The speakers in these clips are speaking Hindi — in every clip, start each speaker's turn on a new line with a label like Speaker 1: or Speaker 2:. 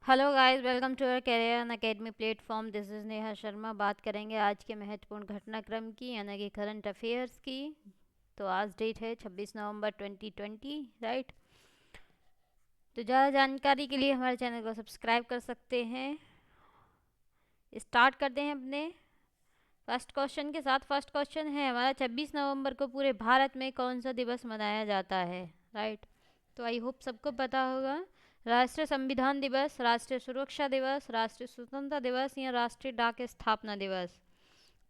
Speaker 1: Hello guys, welcome to our career and academy platform. This is Neha Sharma. बात करेंगे आज के महत्वपूर्ण घटनाक्रम की, यानी कि करंट अफेयर्स की। तो आज डेट है 26 नवंबर 2020, राइट। तो ज़्यादा जानकारी के लिए हमारे चैनल को सब्सक्राइब कर सकते हैं। स्टार्ट करते हैं अपने फर्स्ट क्वेश्चन के साथ। फर्स्ट क्वेश्चन है हमारा, 26 नवंबर को पूरे भारत में कौन सा दिवस मनाया जाता है, राइट। तो आई होप सबको पता होगा। राष्ट्रीय संविधान दिवस, राष्ट्रीय सुरक्षा दिवस, राष्ट्रीय स्वतंत्रता दिवस या राष्ट्रीय डाक स्थापना दिवस।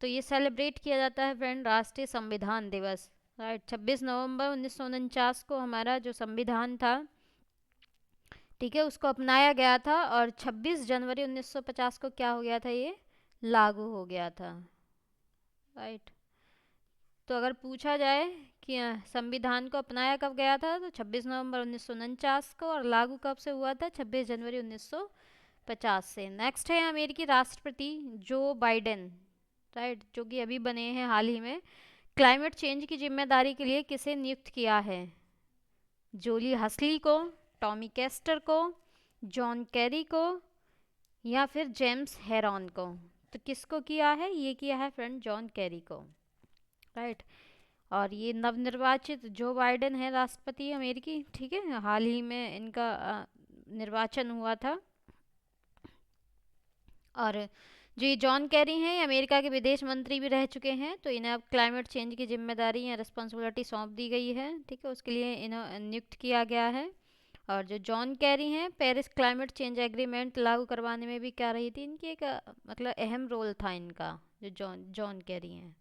Speaker 1: तो ये सेलिब्रेट किया जाता है फ्रेंड, राष्ट्रीय संविधान दिवस, राइट। 26 नवंबर 1949 को हमारा जो संविधान था, ठीक है, उसको अपनाया गया था। और 26 जनवरी 1950 को क्या हो गया था, ये लागू हो गया था, राइट। तो अगर पूछा जाए कि संविधान को अपनाया कब गया था, तो 26 नवंबर 1949 को, और लागू कब से हुआ था, 26 जनवरी 1950 से। नेक्स्ट है अमेरिकी राष्ट्रपति जो बाइडेन, राइट, जो कि अभी बने हैं हाल ही में। क्लाइमेट चेंज की जिम्मेदारी के लिए किसे नियुक्त किया है? जोली हसली को, टॉमी केस्टर को, जॉन कैरी को, या फिर जेम्स हेरॉन को? तो किसको किया है? ये किया है फ्रेंड जॉन कैरी को, राइट। और ये नवनिर्वाचित जो बाइडेन है राष्ट्रपति अमेरिकी, ठीक है, हाल ही में इनका निर्वाचन हुआ था। और जो ये जॉन कैरी हैं, ये अमेरिका के विदेश मंत्री भी रह चुके हैं। तो इन्हें अब क्लाइमेट चेंज की जिम्मेदारी या रिस्पॉन्सिबिलिटी सौंप दी गई है, ठीक है, उसके लिए इन्हें नियुक्त किया गया है। और जो जॉन कैरी हैं, पेरिस क्लाइमेट चेंज एग्रीमेंट लागू करवाने में भी क्या रही थी इनकी एक मतलब अहम रोल था इनका, जो जॉन जॉन कैरी हैं।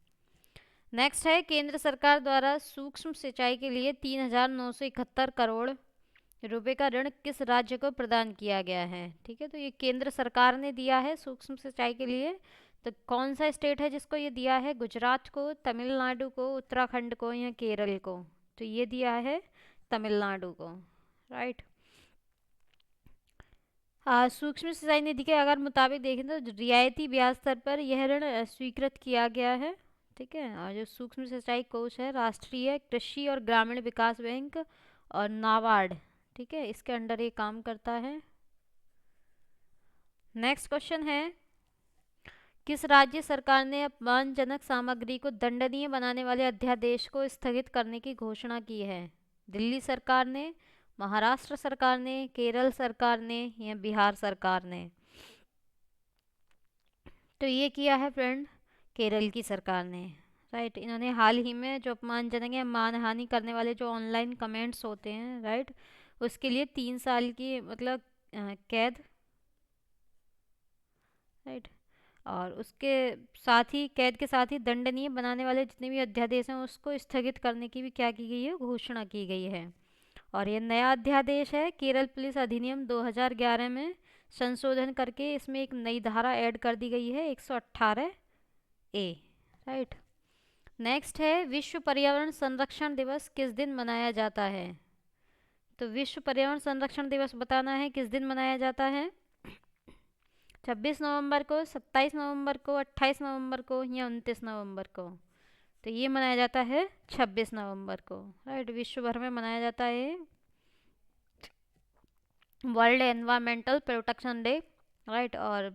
Speaker 1: नेक्स्ट है, केंद्र सरकार द्वारा सूक्ष्म सिंचाई के लिए 3,971 करोड़ रुपए का ऋण किस राज्य को प्रदान किया गया है? ठीक है, तो ये केंद्र सरकार ने दिया है सूक्ष्म सिंचाई के लिए। तो कौन सा स्टेट है जिसको ये दिया है? गुजरात को, तमिलनाडु को, उत्तराखंड को या केरल को? तो ये दिया है तमिलनाडु को, राइट। सूक्ष्म सिंचाई निधि के अगर मुताबिक देखें तो रियायती ब्याज दर पर यह ऋण स्वीकृत किया गया है, ठीक है। और जो सूक्ष्म सिंचाई कोष है, राष्ट्रीय कृषि और ग्रामीण विकास बैंक और नाबार्ड, ठीक है, इसके अंडर ये काम करता है। नेक्स्ट क्वेश्चन है, किस राज्य सरकार ने अपमानजनक सामग्री को दंडनीय बनाने वाले अध्यादेश को स्थगित करने की घोषणा की है? दिल्ली सरकार ने, महाराष्ट्र सरकार ने, केरल सरकार ने या बिहार सरकार ने? तो ये किया है फ्रेंड केरल की सरकार ने, राइट। इन्होंने हाल ही में जो अपमानजनक या मानहानि करने वाले जो ऑनलाइन कमेंट्स होते हैं, राइट, उसके लिए 3 साल की मतलब कैद, राइट। और उसके साथ ही कैद के साथ ही दंडनीय बनाने वाले जितने भी अध्यादेश हैं उसको स्थगित करने की भी क्या की गई है? घोषणा की गई है। और ये नया अध्यादेश है केरल पुलिस अधिनियम 2011 में संशोधन करके इसमें एक नई धारा ऐड कर दी गई है, 118 ए, राइट। नेक्स्ट है, विश्व पर्यावरण संरक्षण दिवस किस दिन मनाया जाता है? तो विश्व पर्यावरण संरक्षण दिवस बताना है किस दिन मनाया जाता है। 26 नवंबर को, 27 नवंबर को, 28 नवंबर को या 29 नवंबर को? तो ये मनाया जाता है 26 नवंबर को, राइट। विश्व भर में मनाया जाता है world environmental protection day, right. और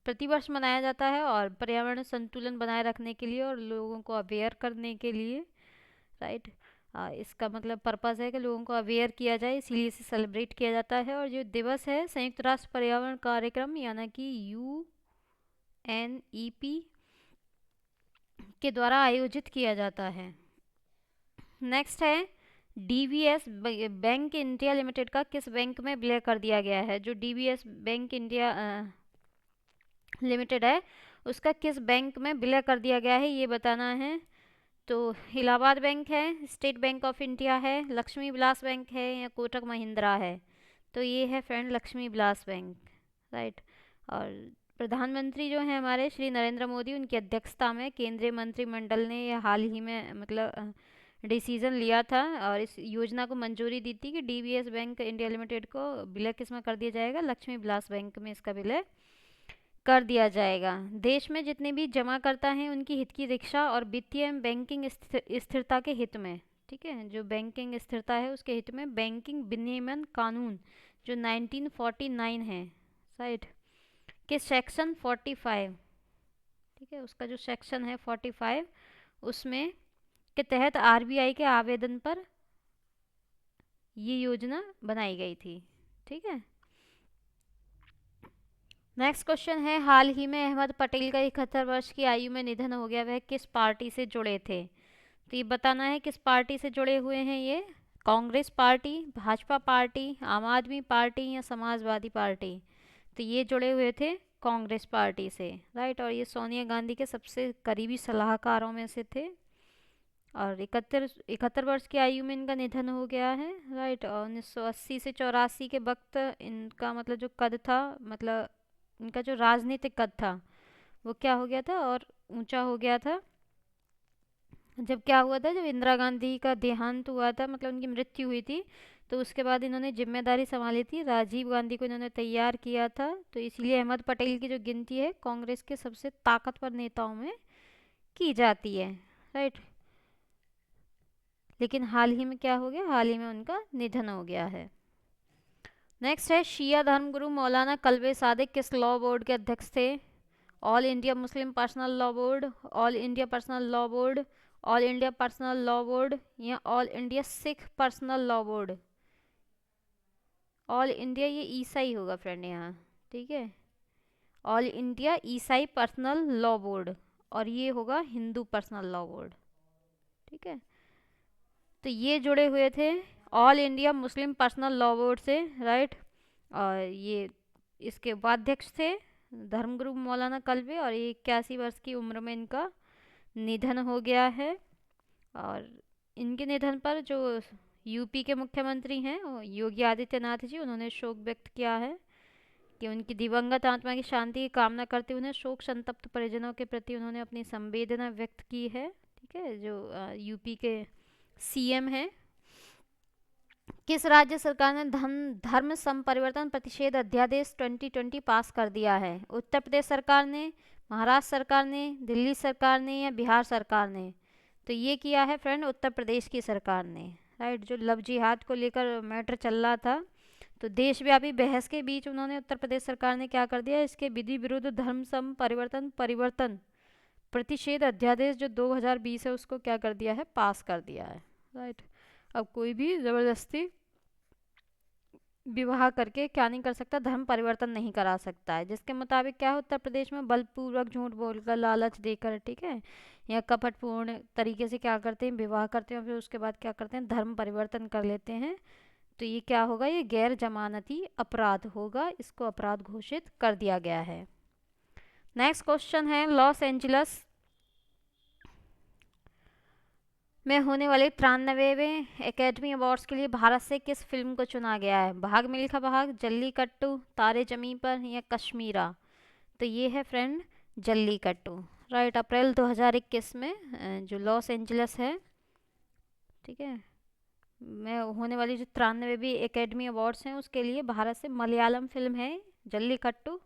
Speaker 1: प्रतिवर्ष मनाया जाता है और पर्यावरण संतुलन बनाए रखने के लिए और लोगों को अवेयर करने के लिए, राइट। इसका मतलब पर्पज़ है कि लोगों को अवेयर किया जाए, इसीलिए इसे सेलिब्रेट किया जाता है। और जो दिवस है संयुक्त राष्ट्र पर्यावरण कार्यक्रम यानी कि UNEP के द्वारा आयोजित किया जाता है। नेक्स्ट है, DBS बैंक इंडिया लिमिटेड का किस बैंक में विलय कर दिया गया है? जो DBS बैंक इंडिया लिमिटेड है उसका किस बैंक में विलय कर दिया गया है, ये बताना है। तो इलाहाबाद बैंक है, स्टेट बैंक ऑफ इंडिया है, लक्ष्मी विलास बैंक है या कोटक महिंद्रा है? तो ये है friend Lakshmi Vilas bank, right. और प्रधानमंत्री जो हैं हमारे श्री नरेंद्र मोदी, उनकी अध्यक्षता में केंद्रीय मंत्रिमंडल ने ये हाल ही में मतलब डिसीजन लिया था और इस योजना को मंजूरी दी थी कि DBS बैंक इंडिया लिमिटेड को विलय किस में कर दिया जाएगा? लक्ष्मी विलास बैंक में इसका विलय कर दिया जाएगा। देश में जितने भी जमाकर्ता हैं उनकी हित की रक्षा और वित्तीय एवं बैंकिंग स्थिरता के हित में, ठीक है, जो बैंकिंग स्थिरता है उसके हित में बैंकिंग विनियमन कानून जो 1949 है, राइट, कि सेक्शन 45, ठीक है, उसका जो सेक्शन है 45, उसमें के तहत आरबीआई के आवेदन पर ये योजना बनाई गई थी। ठीक है, नेक्स्ट क्वेश्चन है, हाल ही में अहमद पटेल का 71 वर्ष की आयु में निधन हो गया, वह किस पार्टी से जुड़े थे? तो ये बताना है किस पार्टी से जुड़े हुए हैं ये। कांग्रेस पार्टी, भाजपा पार्टी, आम आदमी पार्टी या समाजवादी पार्टी? तो ये जुड़े हुए थे कांग्रेस पार्टी से, राइट। और ये सोनिया गांधी के सबसे करीबी सलाहकारों में से थे। और 71 वर्ष की आयु में इनका निधन हो गया है, राइट। और 1980 से 84 के वक्त इनका मतलब जो कद था, मतलब इनका जो राजनीतिक कद था वो क्या हो गया था और ऊंचा हो गया था। जब क्या हुआ था, जब इंदिरा गांधी का देहांत हुआ था, मतलब उनकी मृत्यु हुई थी, तो उसके बाद इन्होंने जिम्मेदारी संभाली थी, राजीव गांधी को इन्होंने तैयार किया था। तो इसलिए अहमद पटेल की जो गिनती है कांग्रेस के सबसे ताकतवर नेताओं में की जाती है, राइट। लेकिन हाल ही में क्या हो गया, हाल ही में उनका निधन हो गया है। नेक्स्ट है, शिया धर्मगुरु मौलाना कल्बे सादिक किस लॉ बोर्ड के अध्यक्ष थे? All India Muslim personal law board, all India personal law board, all India personal law board या all India Sikh personal law board? All India ये ईसाई होगा फ्रेंड यहाँ, ठीक है। ऑल इंडिया ईसाई पर्सनल लॉ बोर्ड, और ये होगा हिंदू पर्सनल लॉ बोर्ड, ठीक है। तो ये जुड़े हुए थे all India Muslim personal law board से, राइट। और ये इसके उपाध्यक्ष थे धर्मगुरु मौलाना कल्बे, और ये 81 वर्ष की उम्र में इनका निधन हो गया है। और इनके निधन पर जो यूपी के मुख्यमंत्री हैं योगी आदित्यनाथ जी, उन्होंने शोक व्यक्त किया है कि उनकी दिवंगत आत्मा की शांति की कामना करते हुए उन्हें शोक संतप्त परिजनों के प्रति उन्होंने अपनी संवेदना व्यक्त की है, ठीक है। जो यूपी के सीएम हैं। किस राज्य सरकार ने धर्म संपरिवर्तन प्रतिषेध अध्यादेश 2020 पास कर दिया है? उत्तर प्रदेश सरकार ने, महाराष्ट्र सरकार ने, दिल्ली सरकार ने या बिहार सरकार ने? तो ये किया है फ्रेंड उत्तर प्रदेश की सरकार ने, राइट। जो लव जिहाद को लेकर मैटर चल रहा था, तो देशव्यापी बहस के बीच उन्होंने, उत्तर प्रदेश सरकार ने क्या कर दिया, इसके विधि विरुद्ध धर्म परिवर्तन प्रतिषेध अध्यादेश जो 2020 है उसको क्या कर दिया है, पास कर दिया है, राइट। अब कोई भी ज़बरदस्ती विवाह करके क्या नहीं कर सकता, धर्म परिवर्तन नहीं करा सकता है। जिसके मुताबिक क्या है, उत्तर प्रदेश में बलपूर्वक झूठ बोलकर, लालच देकर, ठीक है, या कपटपूर्ण तरीके से क्या करते हैं, विवाह करते हैं और फिर उसके बाद क्या करते हैं, धर्म परिवर्तन कर लेते हैं। तो ये क्या होगा, ये गैर जमानती अपराध होगा, इसको अपराध घोषित कर दिया गया है। नेक्स्ट क्वेश्चन है, लॉस एंजल्स में होने वाले 93वें एकेडमी अवार्ड्स के लिए भारत से किस फिल्म को चुना गया है? भाग मिल्खा भाग, जल्लीकट्टू, तारे जमीन पर या कश्मीरा? तो ये है फ्रेंड जल्लीकट्टू, राइट। अप्रैल 2021 में जो लॉस एंजल्स है, ठीक है, में होने वाली जो 93वीं एकेडमी अवार्ड्स हैं उसके लिए भारत से मलयालम फिल्म है जल्लीकट्टू।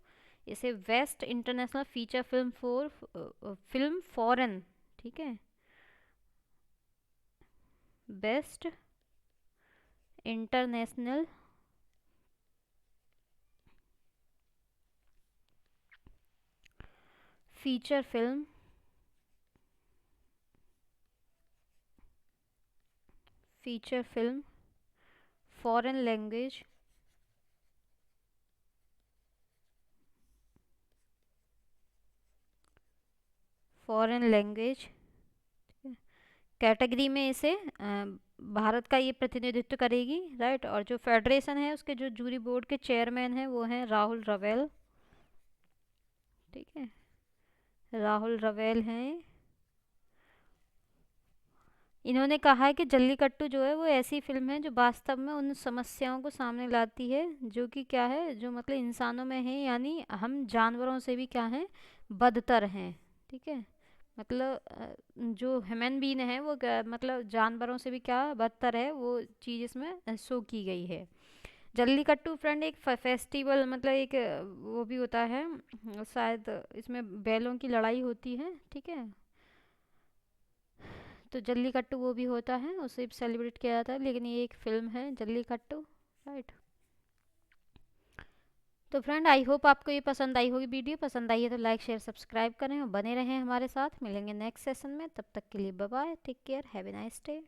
Speaker 1: इसे best international feature film foreign, ठीक है, best international feature film foreign language category में इसे भारत का ये प्रतिनिधित्व करेगी, राइट। और जो फेडरेशन है उसके जो जूरी बोर्ड के चेयरमैन हैं वो हैं राहुल रवेल, ठीक है, राहुल रवेल हैं। इन्होंने कहा है कि जल्लीकट्टू जो है वो ऐसी फिल्म है जो वास्तव में उन समस्याओं को सामने लाती है जो कि क्या है, जो मतलब इंसानों में है, यानी हम जानवरों से भी क्या हैं, बदतर हैं, ठीक है। मतलब जो ह्यूमन बीन है वो मतलब जानवरों से भी क्या बदतर है, वो चीज़ इसमें शो की गई है। जल्लीकट्टू फ्रेंड एक फेस्टिवल, मतलब एक वो भी होता है, शायद इसमें बैलों की लड़ाई होती है, ठीक है। तो जल्लीकट्टू वो भी होता है, उसे भी सेलिब्रेट किया जाता है, लेकिन ये एक फिल्म है जल्लीकट्टू, राइट। तो फ्रेंड आई होप आपको ये पसंद आई होगी वीडियो। पसंद आई है तो लाइक शेयर सब्सक्राइब करें और बने रहें हमारे साथ। मिलेंगे नेक्स्ट सेशन में, तब तक के लिए bye bye, take care, have a nice day.